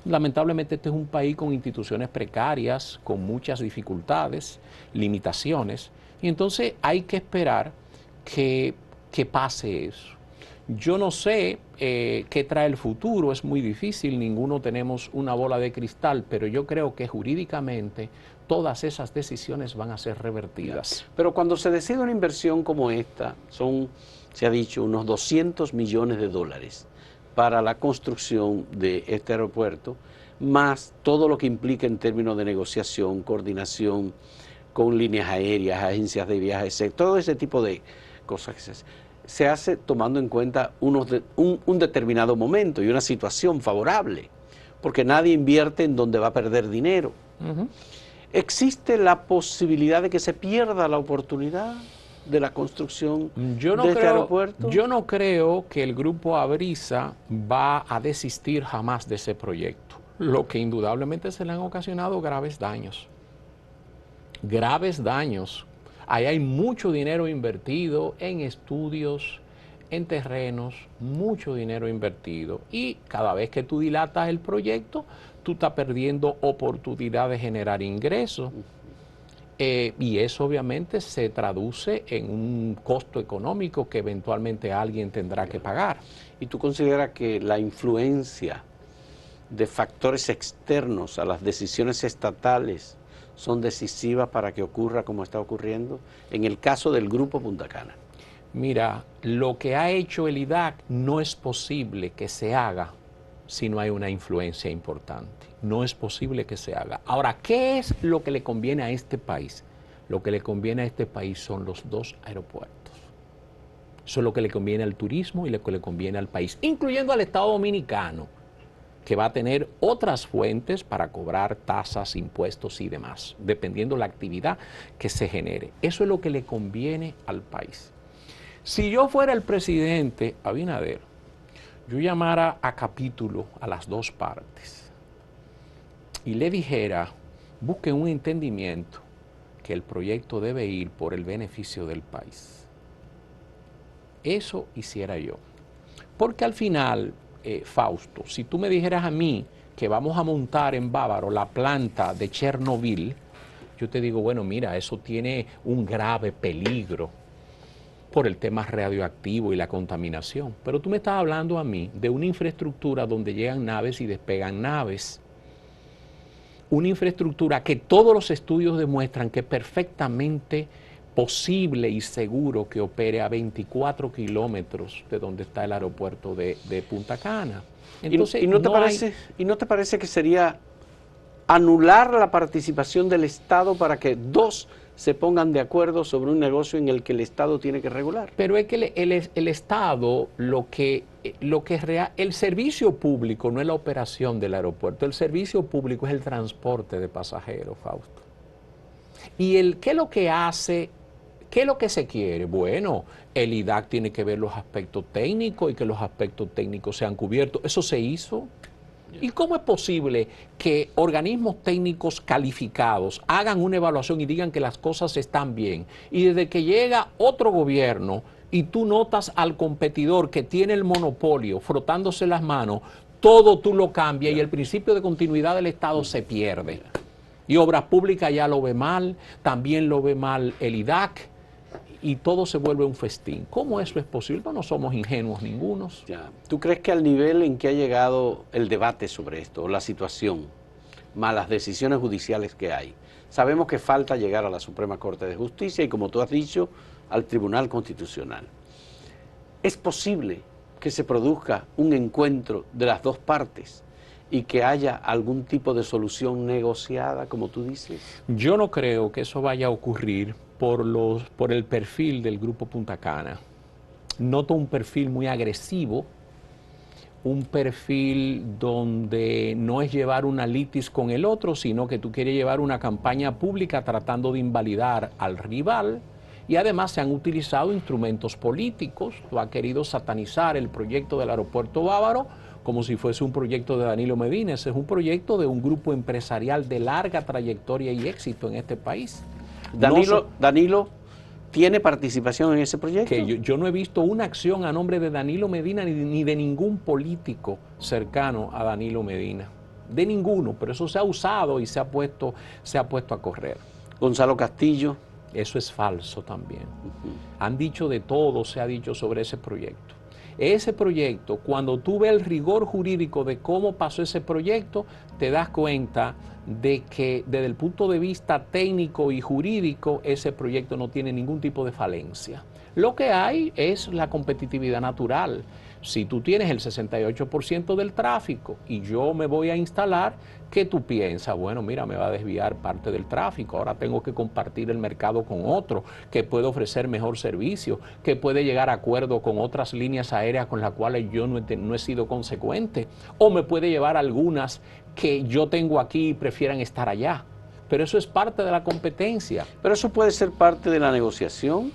Lamentablemente este es un país con instituciones precarias, con muchas dificultades, limitaciones, y entonces hay que esperar que pase eso. Yo no sé qué trae el futuro, es muy difícil, ninguno tenemos una bola de cristal, pero yo creo que jurídicamente todas esas decisiones van a ser revertidas. Pero cuando se decide una inversión como esta, se ha dicho, unos 200 millones de dólares para la construcción de este aeropuerto, más todo lo que implica en términos de negociación, coordinación con líneas aéreas, agencias de viajes, todo ese tipo de cosas que se hace tomando en cuenta un determinado momento y una situación favorable, porque nadie invierte en donde va a perder dinero. ¿Existe la posibilidad de que se pierda la oportunidad de la construcción de este aeropuerto? Yo no creo que el Grupo Abrisa va a desistir jamás de ese proyecto, lo que indudablemente se le han ocasionado graves daños. Graves daños. Ahí hay mucho dinero invertido en estudios, en terrenos, mucho dinero invertido. Y cada vez que tú dilatas el proyecto, tú estás perdiendo oportunidad de generar ingresos. Y eso obviamente se traduce en un costo económico que eventualmente alguien tendrá que pagar. ¿Y tú consideras que la influencia de factores externos a las decisiones estatales son decisivas para que ocurra como está ocurriendo en el caso del Grupo Punta Cana? Mira, lo que ha hecho el IDAC no es posible que se haga si no hay una influencia importante. No es posible que se haga. Ahora, ¿qué es lo que le conviene a este país? Lo que le conviene a este país son los dos aeropuertos. Eso es lo que le conviene al turismo y lo que le conviene al país, incluyendo al Estado Dominicano, que va a tener otras fuentes para cobrar tasas, impuestos y demás, dependiendo la actividad que se genere. Eso es lo que le conviene al país. Si yo fuera el presidente Abinader, yo llamara a capítulo a las dos partes y le dijera, busquen un entendimiento que el proyecto debe ir por el beneficio del país. Eso hiciera yo. Porque al final, Fausto, si tú me dijeras a mí que vamos a montar en Bávaro la planta de Chernobyl, yo te digo, bueno, mira, eso tiene un grave peligro por el tema radioactivo y la contaminación. Pero tú me estás hablando a mí de una infraestructura donde llegan naves y despegan naves. Una infraestructura que todos los estudios demuestran que es perfectamente posible y seguro que opere a 24 kilómetros de donde está el aeropuerto de Punta Cana. Entonces, ¿Y no te parece que sería anular la participación del Estado para que dos se pongan de acuerdo sobre un negocio en el que el Estado tiene que regular? Pero es que el Estado, el servicio público no es la operación del aeropuerto, el servicio público es el transporte de pasajeros, Fausto. ¿Y qué es lo que hace? ¿Qué es lo que se quiere? Bueno, el IDAC tiene que ver los aspectos técnicos y que los aspectos técnicos sean cubiertos. ¿Eso se hizo? ¿Y cómo es posible que organismos técnicos calificados hagan una evaluación y digan que las cosas están bien? Y desde que llega otro gobierno y tú notas al competidor que tiene el monopolio frotándose las manos, todo tú lo cambias y el principio de continuidad del Estado se pierde. Y Obras Públicas ya lo ve mal, también lo ve mal el IDAC, y todo se vuelve un festín. ¿Cómo eso es posible? No somos ingenuos ningunos. Ya. ¿Tú crees que al nivel en que ha llegado el debate sobre esto, o la situación, más las decisiones judiciales que hay, sabemos que falta llegar a la Suprema Corte de Justicia y, como tú has dicho, al Tribunal Constitucional? ¿Es posible que se produzca un encuentro de las dos partes y que haya algún tipo de solución negociada, como tú dices? Yo no creo que eso vaya a ocurrir por el perfil del Grupo Punta Cana. Noto un perfil muy agresivo, un perfil donde no es llevar una litis con el otro, sino que tú quieres llevar una campaña pública tratando de invalidar al rival, y además se han utilizado instrumentos políticos. Tú has querido satanizar el proyecto del aeropuerto Bávaro como si fuese un proyecto de Danilo Medina. Ese es un proyecto de un grupo empresarial de larga trayectoria y éxito en este país. Danilo tiene participación en ese proyecto. Que yo no he visto una acción a nombre de Danilo Medina ni de ningún político cercano a Danilo Medina. de ninguno, pero eso se ha usado y se ha puesto a correr. Gonzalo Castillo. Eso es falso también. Han dicho de todo, se ha dicho sobre ese proyecto. Ese proyecto, cuando tú ves el rigor jurídico de cómo pasó ese proyecto, te das cuenta de que desde el punto de vista técnico y jurídico, ese proyecto no tiene ningún tipo de falencia. Lo que hay es la competitividad natural. Si tú tienes el 68% del tráfico y yo me voy a instalar, ¿qué tú piensas? Bueno, mira, me va a desviar parte del tráfico, ahora tengo que compartir el mercado con otro, que puede ofrecer mejor servicio, que puede llegar a acuerdo con otras líneas aéreas con las cuales yo no he sido consecuente, o me puede llevar algunas que yo tengo aquí y prefieran estar allá. Pero eso es parte de la competencia. Pero eso puede ser parte de la negociación,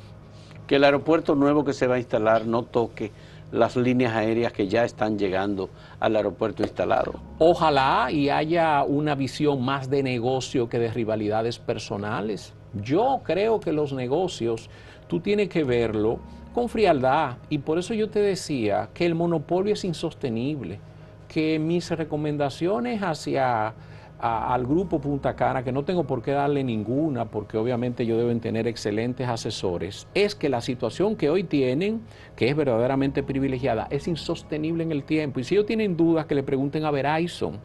que el aeropuerto nuevo que se va a instalar no toque las líneas aéreas que ya están llegando al aeropuerto instalado. Ojalá y haya una visión más de negocio que de rivalidades personales. Yo creo que los negocios, tú tienes que verlo con frialdad, y por eso yo te decía que el monopolio es insostenible, que mis recomendaciones hacia al grupo Punta Cana, que no tengo por qué darle ninguna, porque obviamente ellos deben tener excelentes asesores, es que la situación que hoy tienen, que es verdaderamente privilegiada, es insostenible en el tiempo. Y si ellos tienen dudas, que le pregunten a Verizon,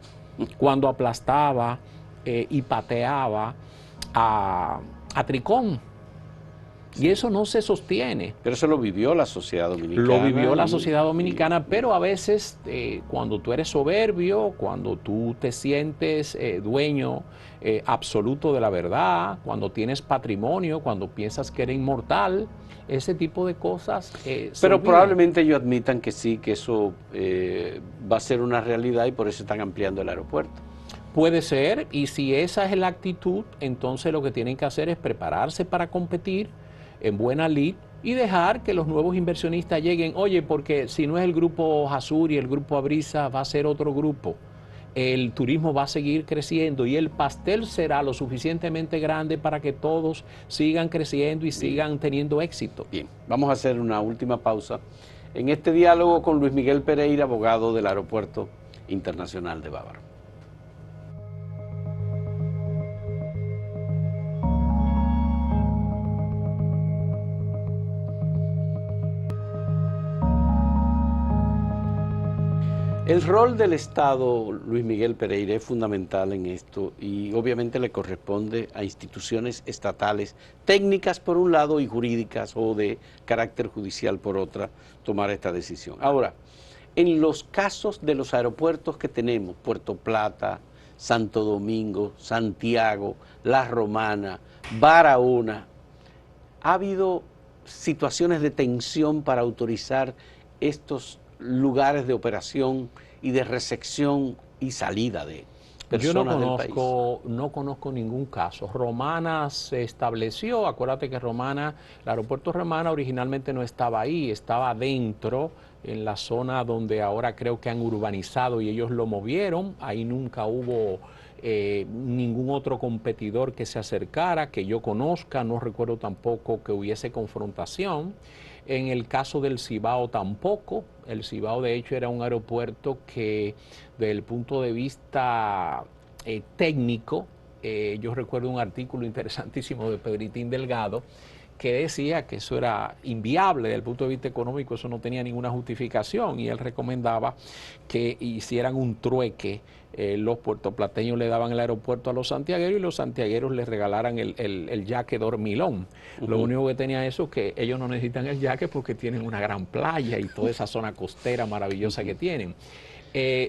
cuando aplastaba y pateaba a Tricón. Y eso no se sostiene. Pero eso lo vivió la sociedad dominicana. Lo vivió la sociedad dominicana, pero a veces cuando tú eres soberbio, cuando tú te sientes dueño absoluto de la verdad, cuando tienes patrimonio, cuando piensas que eres inmortal, ese tipo de cosas pero probablemente ellos admitan que sí, que eso va a ser una realidad y por eso están ampliando el aeropuerto. Puede ser, y si esa es la actitud, entonces lo que tienen que hacer es prepararse para competir en buena lid y dejar que los nuevos inversionistas lleguen. Oye, porque si no es el grupo Jasur y el grupo Abrisa, va a ser otro grupo. El turismo va a seguir creciendo y el pastel será lo suficientemente grande para que todos sigan creciendo y sigan teniendo éxito. Bien, vamos a hacer una última pausa en este diálogo con Luis Miguel Pereira, abogado del Aeropuerto Internacional de Bávaro. El rol del Estado, Luis Miguel Pereira, es fundamental en esto y obviamente le corresponde a instituciones estatales, técnicas por un lado y jurídicas o de carácter judicial por otra, tomar esta decisión. Ahora, en los casos de los aeropuertos que tenemos, Puerto Plata, Santo Domingo, Santiago, La Romana, Barahona, ha habido situaciones de tensión para autorizar estos lugares de operación y de recepción y salida de personas del país. No conozco ningún caso. Romana se estableció, acuérdate que Romana, el aeropuerto Romana originalmente no estaba ahí, estaba adentro, en la zona donde ahora creo que han urbanizado y ellos lo movieron. Ahí nunca hubo ningún otro competidor que se acercara, que yo conozca, no recuerdo tampoco que hubiese confrontación. En el caso del Cibao tampoco. El Cibao de hecho era un aeropuerto que desde el punto de vista técnico, yo recuerdo un artículo interesantísimo de Pedritín Delgado que decía que eso era inviable desde el punto de vista económico, eso no tenía ninguna justificación y él recomendaba que hicieran un trueque. Los puertoplateños le daban el aeropuerto a los santiagueros y los santiagueros les regalaran el yaque Dormilón. Lo único que tenía eso es que ellos no necesitan el yaque porque tienen una gran playa y toda esa zona costera maravillosa que tienen.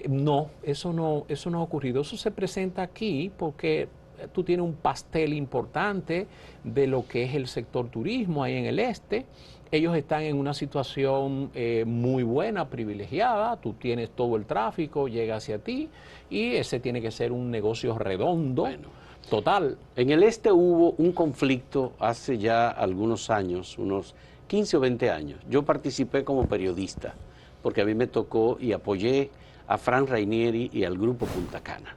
No, eso no ha ocurrido. Eso se presenta aquí porque tú tienes un pastel importante de lo que es el sector turismo ahí en el este. Ellos están en una situación muy buena, privilegiada. Tú tienes todo el tráfico, llega hacia ti y ese tiene que ser un negocio redondo, total. En el este hubo un conflicto hace ya algunos años, unos 15 o 20 años. Yo participé como periodista porque a mí me tocó y apoyé a Fran Rainieri y al grupo Punta Cana,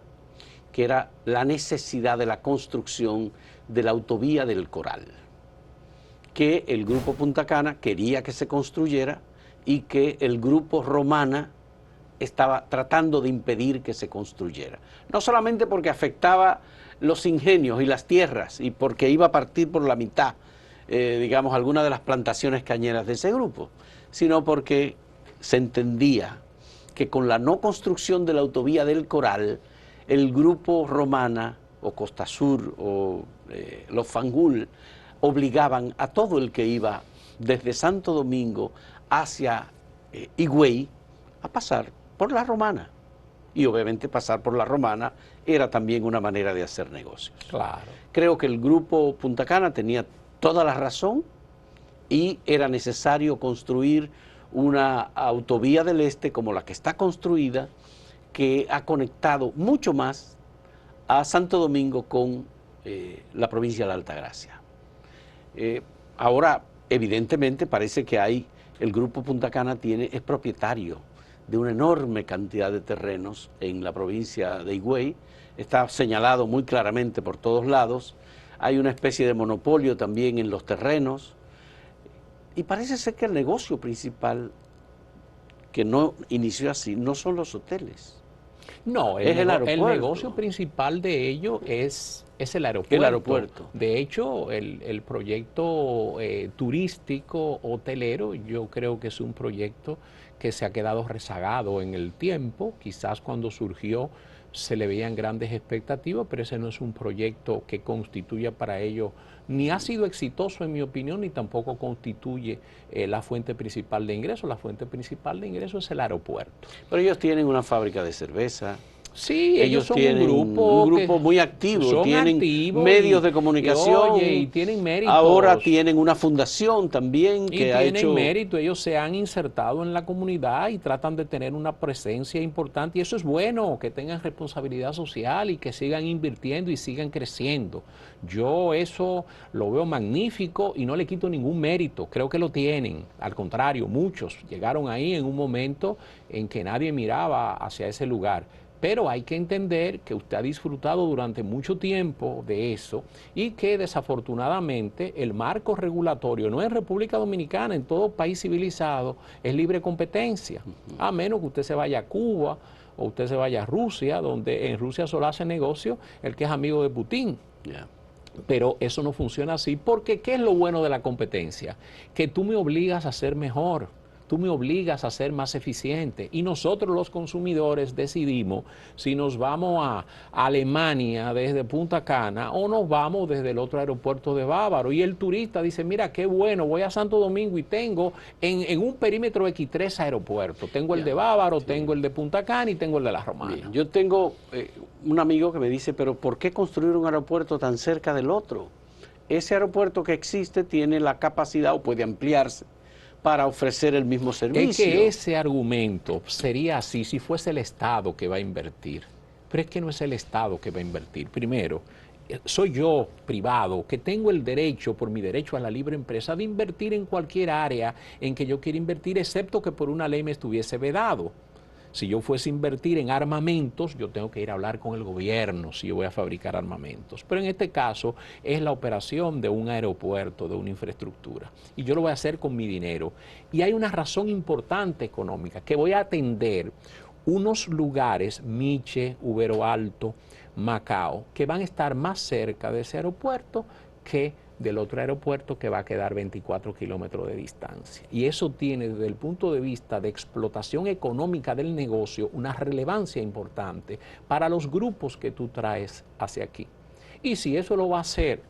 que era la necesidad de la construcción de la autovía del Coral, que el grupo Punta Cana quería que se construyera y que el grupo Romana estaba tratando de impedir que se construyera. No solamente porque afectaba los ingenios y las tierras y porque iba a partir por la mitad, digamos, algunas de las plantaciones cañeras de ese grupo, sino porque se entendía que con la no construcción de la autovía del Coral, el grupo Romana o Costa Sur o los Fangul obligaban a todo el que iba desde Santo Domingo hacia Higüey a pasar por la Romana. Y obviamente pasar por la Romana era también una manera de hacer negocios. Claro. Creo que el grupo Punta Cana tenía toda la razón y era necesario construir una autovía del este como la que está construida, que ha conectado mucho más a Santo Domingo con la provincia de la Altagracia. Ahora, evidentemente, parece que el grupo Punta Cana es propietario de una enorme cantidad de terrenos en la provincia de Higüey, está señalado muy claramente por todos lados, hay una especie de monopolio también en los terrenos, y parece ser que el negocio principal, que no inició así, no son los hoteles. No, es el aeropuerto. El negocio principal de ello es el aeropuerto. El aeropuerto. De hecho, el proyecto turístico hotelero, yo creo que es un proyecto que se ha quedado rezagado en el tiempo. Quizás cuando surgió se le veían grandes expectativas, pero ese no es un proyecto que constituya para ello, ni ha sido exitoso en mi opinión, ni tampoco constituye la fuente principal de ingresos. La fuente principal de ingresos es el aeropuerto. Pero ellos tienen una fábrica de cerveza. Sí, ellos son tienen un grupo muy activo, tienen medios de comunicación, y tienen méritos. Ahora tienen una fundación también que ha hecho... tienen mérito, ellos se han insertado en la comunidad y tratan de tener una presencia importante, y eso es bueno, que tengan responsabilidad social y que sigan invirtiendo y sigan creciendo. Yo eso lo veo magnífico y no le quito ningún mérito, creo que lo tienen, al contrario, muchos llegaron ahí en un momento en que nadie miraba hacia ese lugar. Pero hay que entender que usted ha disfrutado durante mucho tiempo de eso y que desafortunadamente el marco regulatorio, no en República Dominicana, en todo país civilizado, es libre competencia. A menos que usted se vaya a Cuba o usted se vaya a Rusia, donde en Rusia solo hace negocio el que es amigo de Putin. Yeah. Pero eso no funciona así, porque ¿qué es lo bueno de la competencia? Que tú me obligas a ser mejor. Tú me obligas a ser más eficiente y nosotros los consumidores decidimos si nos vamos a Alemania desde Punta Cana o nos vamos desde el otro aeropuerto de Bávaro, y el turista dice, mira qué bueno, voy a Santo Domingo y tengo en un perímetro X3 aeropuertos, tengo el de Bávaro, sí, tengo el de Punta Cana y tengo el de La Romana. Bien. Yo tengo un amigo que me dice, pero ¿por qué construir un aeropuerto tan cerca del otro? Ese aeropuerto que existe tiene la capacidad o puede ampliarse para ofrecer el mismo servicio. Es que ese argumento sería así si fuese el Estado que va a invertir, pero es que no es el Estado que va a invertir. Primero, soy yo, privado, que tengo el derecho, por mi derecho a la libre empresa, de invertir en cualquier área en que yo quiera invertir, excepto que por una ley me estuviese vedado. Si yo fuese a invertir en armamentos, yo tengo que ir a hablar con el gobierno si yo voy a fabricar armamentos. Pero en este caso es la operación de un aeropuerto, de una infraestructura. Y yo lo voy a hacer con mi dinero. Y hay una razón importante económica, que voy a atender unos lugares, Miche, Ubero Alto, Macao, que van a estar más cerca de ese aeropuerto que del otro aeropuerto, que va a quedar 24 kilómetros de distancia. Y eso tiene, desde el punto de vista de explotación económica del negocio, una relevancia importante para los grupos que tú traes hacia aquí. Y si eso lo va a hacer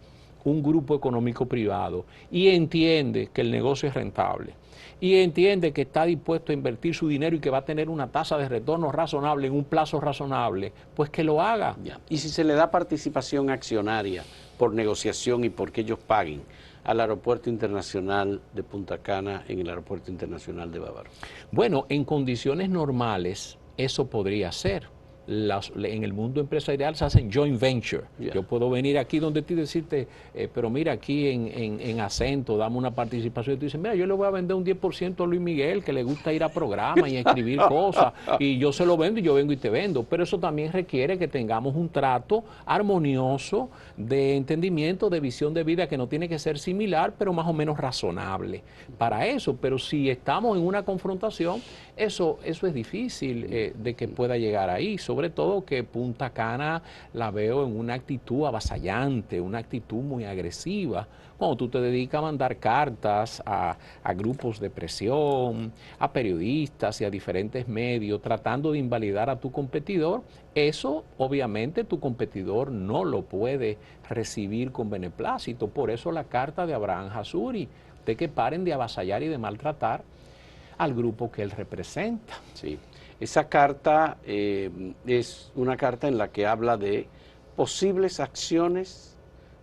un grupo económico privado y entiende que el negocio es rentable y entiende que está dispuesto a invertir su dinero y que va a tener una tasa de retorno razonable en un plazo razonable, pues que lo haga. Ya. Y si se le da participación accionaria por negociación y porque ellos paguen al Aeropuerto Internacional de Punta Cana en el Aeropuerto Internacional de Bávaro. Bueno, en condiciones normales eso podría ser, en el mundo empresarial se hacen joint venture. Yeah. Yo puedo venir aquí donde ti decirte, pero mira, aquí en Acento, dame una participación. Y tú dices, mira, yo le voy a vender un 10% a Luis Miguel, que le gusta ir a programas y escribir cosas, y yo se lo vendo y yo vengo y te vendo. Pero eso también requiere que tengamos un trato armonioso de entendimiento, de visión de vida, que no tiene que ser similar, pero más o menos razonable para eso. Pero si estamos en una confrontación, eso es difícil de que pueda llegar ahí. Sobre todo que Punta Cana la veo en una actitud avasallante, una actitud muy agresiva. Cuando tú te dedicas a mandar cartas a grupos de presión, a periodistas y a diferentes medios, tratando de invalidar a tu competidor, eso obviamente tu competidor no lo puede recibir con beneplácito. Por eso la carta de Abraham Hasuri, de que paren de avasallar y de maltratar al grupo que él representa. Sí. Esa carta es una carta en la que habla de posibles acciones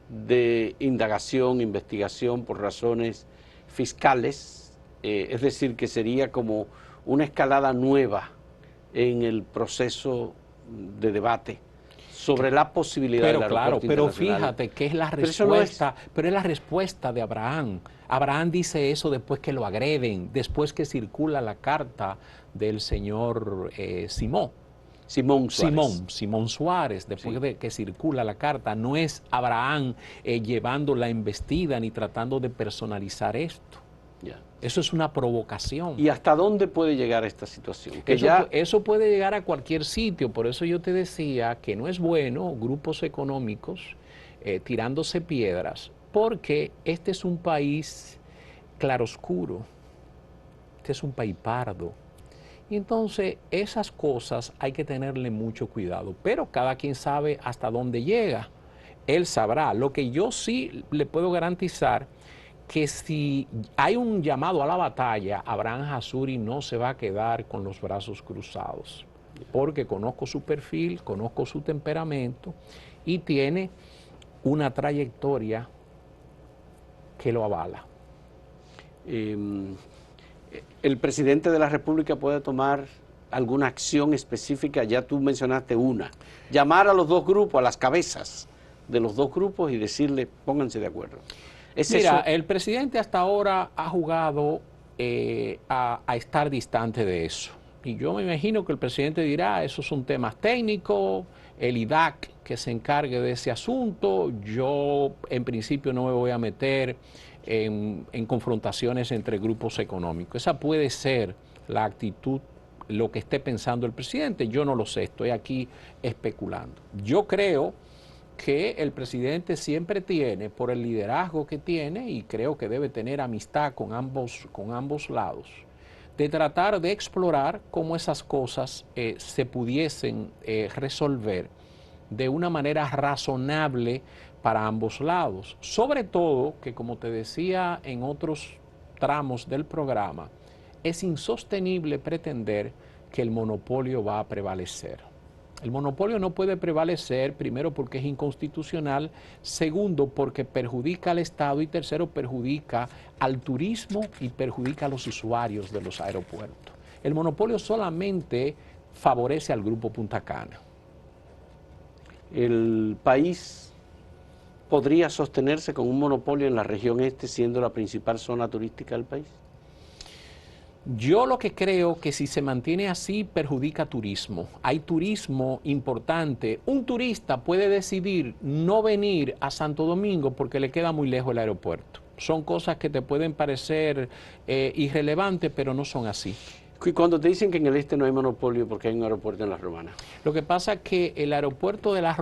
de indagación, investigación por razones fiscales, es decir, que sería como una escalada nueva en el proceso de debate sobre la posibilidad pero del aeropuerto claro, pero internacional. fíjate que es la respuesta, pero es la respuesta de Abraham. Abraham dice eso después que lo agreden, después que circula la carta del señor Simón Suárez, después de que circula la carta. No es Abraham llevando la embestida ni tratando de personalizar esto. Yeah. Eso es una provocación. ¿Y hasta dónde puede llegar esta situación? Que eso puede llegar a cualquier sitio. Por eso yo te decía que no es bueno grupos económicos tirándose piedras, porque este es un país claroscuro, este es un país pardo. Y entonces esas cosas hay que tenerle mucho cuidado, pero cada quien sabe hasta dónde llega. Él sabrá. Lo que yo sí le puedo garantizar, que si hay un llamado a la batalla, Abraham Hasuri no se va a quedar con los brazos cruzados, porque conozco su perfil, conozco su temperamento y tiene una trayectoria que lo avala. ¿El presidente de la República puede tomar alguna acción específica? Ya tú mencionaste una. Llamar a los dos grupos, a las cabezas de los dos grupos y decirle, pónganse de acuerdo. Mira, el presidente hasta ahora ha jugado a estar distante de eso. Y yo me imagino que el presidente dirá, esos son temas técnicos, el IDAC que se encargue de ese asunto. Yo en principio no me voy a meter en confrontaciones entre grupos económicos. Esa puede ser la actitud, lo que esté pensando el presidente. Yo no lo sé, estoy aquí especulando. Yo creo que el presidente siempre tiene, por el liderazgo que tiene, y creo que debe tener amistad con ambos lados, de tratar de explorar cómo esas cosas se pudiesen resolver de una manera razonable para ambos lados. Sobre todo que, como te decía en otros tramos del programa, es insostenible pretender que el monopolio va a prevalecer. El monopolio no puede prevalecer, primero porque es inconstitucional, segundo porque perjudica al Estado y tercero perjudica al turismo y perjudica a los usuarios de los aeropuertos. El monopolio solamente favorece al Grupo Punta Cana. ¿El país podría sostenerse con un monopolio en la región este, siendo la principal zona turística del país? Yo lo que creo que si se mantiene así perjudica turismo. Hay turismo importante. Un turista puede decidir no venir a Santo Domingo porque le queda muy lejos el aeropuerto. Son cosas que te pueden parecer irrelevantes, pero no son así. Y cuando te dicen que en el este no hay monopolio, porque hay un aeropuerto en La Romana. Lo que pasa es que el aeropuerto de La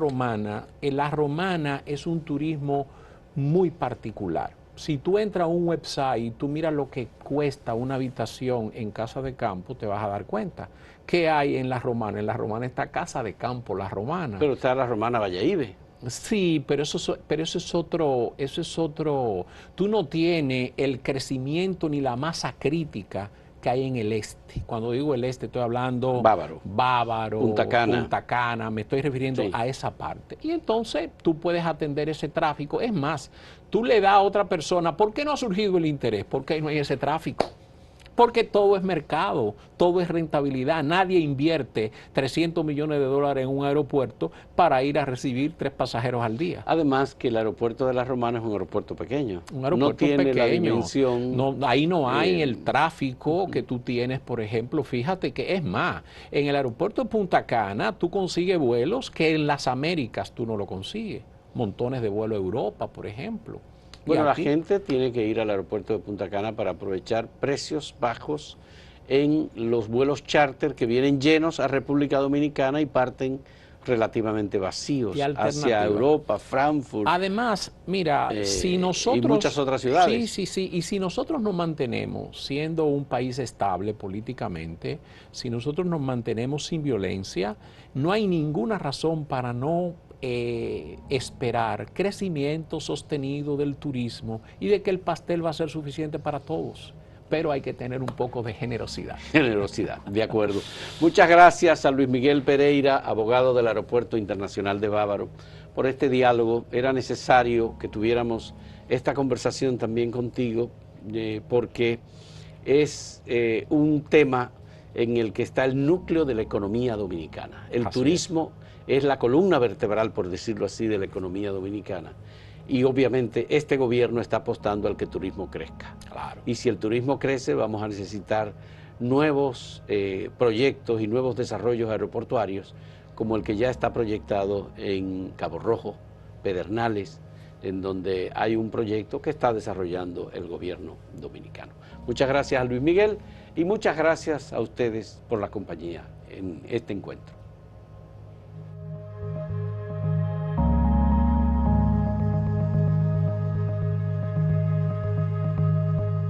Romana es un turismo muy particular. Si tú entras a un website y tú miras lo que cuesta una habitación en Casa de Campo, te vas a dar cuenta. ¿Qué hay en La Romana? En La Romana está Casa de Campo, La Romana. Pero está La Romana Valladolid. Sí, pero eso es otro. Tú no tienes el crecimiento ni la masa crítica que hay en el este. Cuando digo el este estoy hablando Bávaro, Punta Cana, me estoy refiriendo a esa parte. Y entonces tú puedes atender ese tráfico. Es más, tú le das a otra persona, ¿por qué no ha surgido el interés? Porque no hay ese tráfico. Porque todo es mercado, todo es rentabilidad. Nadie invierte 300 millones de dólares en un aeropuerto para ir a recibir 3 pasajeros al día. Además que el aeropuerto de La Romana es un aeropuerto pequeño. Un aeropuerto no tiene pequeño. la dimensión. No, ahí no hay el tráfico que tú tienes, por ejemplo. Fíjate que es más, en el aeropuerto de Punta Cana tú consigues vuelos que en las Américas tú no lo consigues. Montones de vuelos a Europa, por ejemplo. Bueno, la gente tiene que ir al aeropuerto de Punta Cana para aprovechar precios bajos en los vuelos charter que vienen llenos a República Dominicana y parten relativamente vacíos hacia Europa, Frankfurt. Además, mira, si nosotros... Y muchas otras ciudades. Sí. Y si nosotros nos mantenemos siendo un país estable políticamente, si nosotros nos mantenemos sin violencia, no hay ninguna razón para no esperar crecimiento sostenido del turismo y de que el pastel va a ser suficiente para todos. Pero hay que tener un poco de generosidad. Generosidad, de acuerdo. Muchas gracias a Luis Miguel Pereira, abogado del Aeropuerto Internacional de Bávaro, por este diálogo. Era necesario que tuviéramos esta conversación también contigo, porque es un tema en el que está el núcleo de la economía dominicana. El turismo es la columna vertebral, por decirlo así, de la economía dominicana. Y obviamente este gobierno está apostando al que el turismo crezca. Claro. Y si el turismo crece, vamos a necesitar nuevos proyectos y nuevos desarrollos aeroportuarios, como el que ya está proyectado en Cabo Rojo, Pedernales, en donde hay un proyecto que está desarrollando el gobierno dominicano. Muchas gracias a Luis Miguel y muchas gracias a ustedes por la compañía en este encuentro.